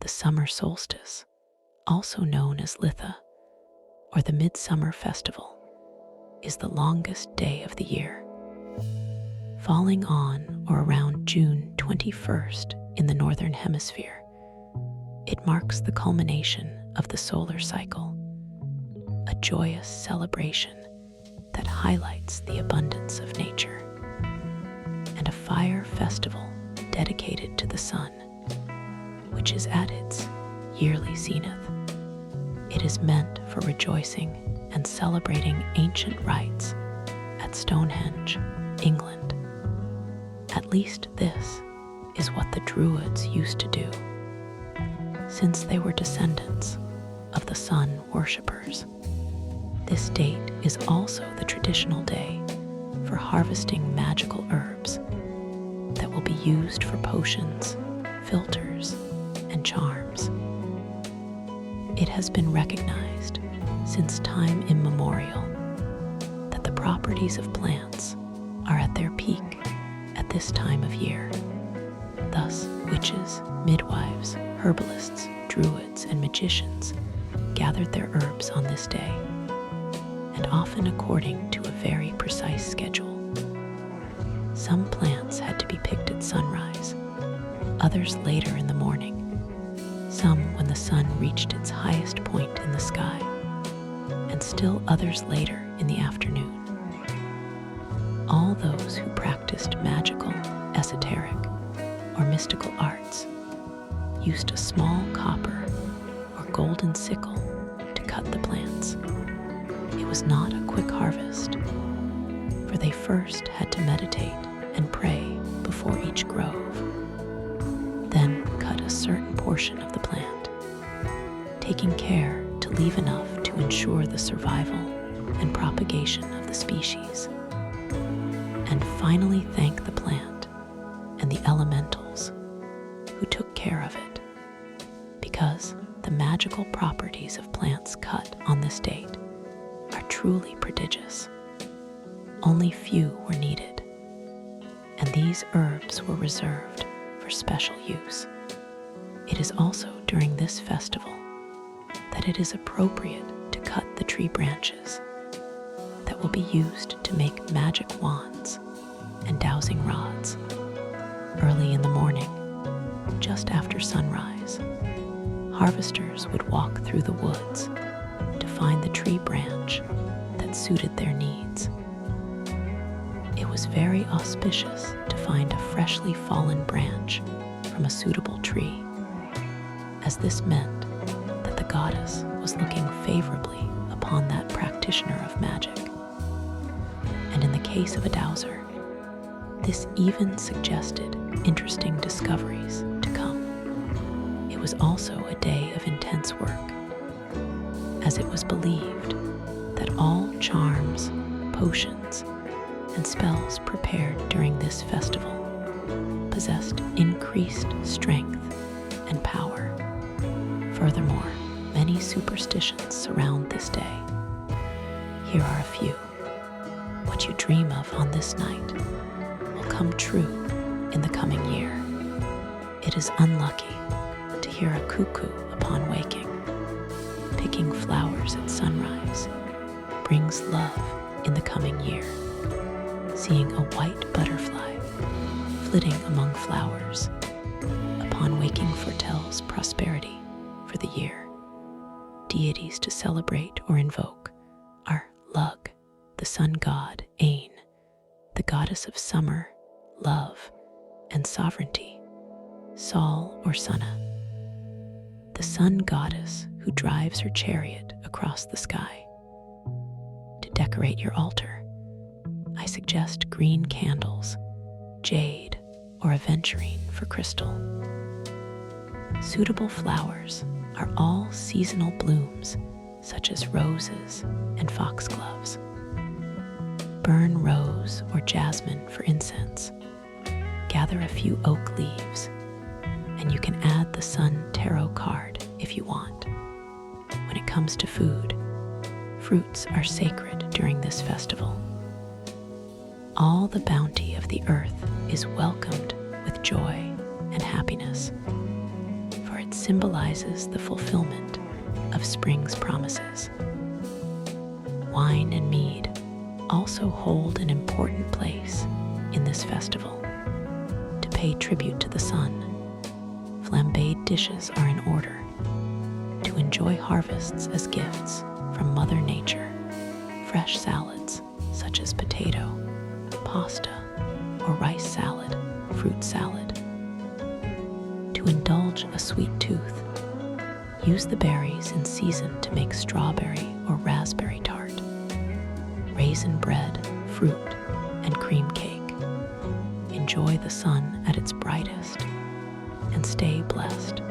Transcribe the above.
the Summer Solstice, also known as Litha, or the Midsummer Festival, is the longest day of the year. Falling on or around June 21st in the Northern Hemisphere, it marks the culmination of the solar cycle, a joyous celebration that highlights the abundance of nature, and a fire festival dedicated to the sun, which is at its yearly zenith. It is meant for rejoicing and celebrating ancient rites at Stonehenge, England. At least this is what the Druids used to do, since they were descendants of the sun worshippers. This date is also the traditional day for harvesting magical herbs that will be used for potions, filters, and charms. It has been recognized since time immemorial that the properties of plants are at their peak at this time of year. Thus, witches, midwives, herbalists, druids, and magicians gathered their herbs on this day, and often according to a very precise schedule. Some plants had to be picked at sunrise, others later in the morning, some when the sun reached its highest point in the sky, and still others later in the afternoon. All those who practiced magical, esoteric, or mystical arts used a small copper or golden sickle to cut the plants. It was not a quick harvest, for they first had to meditate and pray before each grove, then cut a certain portion of the plant, taking care to leave enough to ensure the survival and propagation of the species, and finally thank the plant and the elementals who took care of it, because the magical properties of plants cut on this date are truly prodigious. Only few were needed, and these herbs were reserved for special use. It is also during this festival that it is appropriate to cut the tree branches that will be used to make magic wands and dowsing rods. Early in the morning, just after sunrise, harvesters would walk through the woods to find the tree branch that suited their needs. It was very auspicious to find a freshly fallen branch from a suitable tree, as this meant that the goddess was looking favorably upon that practitioner of magic. And in the case of a dowser, this even suggested interesting discoveries to come. It was also a day of intense work, as it was believed that all charms, potions, and spells prepared during this festival possessed increased strength and power. Furthermore, many superstitions surround this day. Here are a few. What you dream of on this night will come true in the coming year. It is unlucky to hear a cuckoo upon waking. Picking flowers at sunrise brings love in the coming year. Seeing a white butterfly flitting among flowers upon waking foretells prosperity for the year. Deities to celebrate or invoke are Lug, the sun god, Ain, the goddess of summer, love, and sovereignty, Sol or Sunna, the sun goddess who drives her chariot across the sky. To decorate your altar, I suggest green candles, jade, or aventurine for crystal. Suitable flowers are all seasonal blooms such as roses and foxgloves. Burn rose or jasmine for incense. Gather a few oak leaves, and you can add the sun tarot card if you want. When it comes to food, fruits are sacred during this festival. All the bounty of the earth is welcomed with joy and happiness, for it It symbolizes the fulfillment of spring's promises. Wine and mead also hold an important place in this festival. To pay tribute to the sun, flambéed dishes are in order. To enjoy harvests as gifts from Mother Nature, fresh salads such as potato, pasta, or rice salad, fruit salad. To indulge a sweet tooth, use the berries in season to make strawberry or raspberry tart, raisin bread, fruit, and cream cake. Enjoy the sun at its brightest and stay blessed.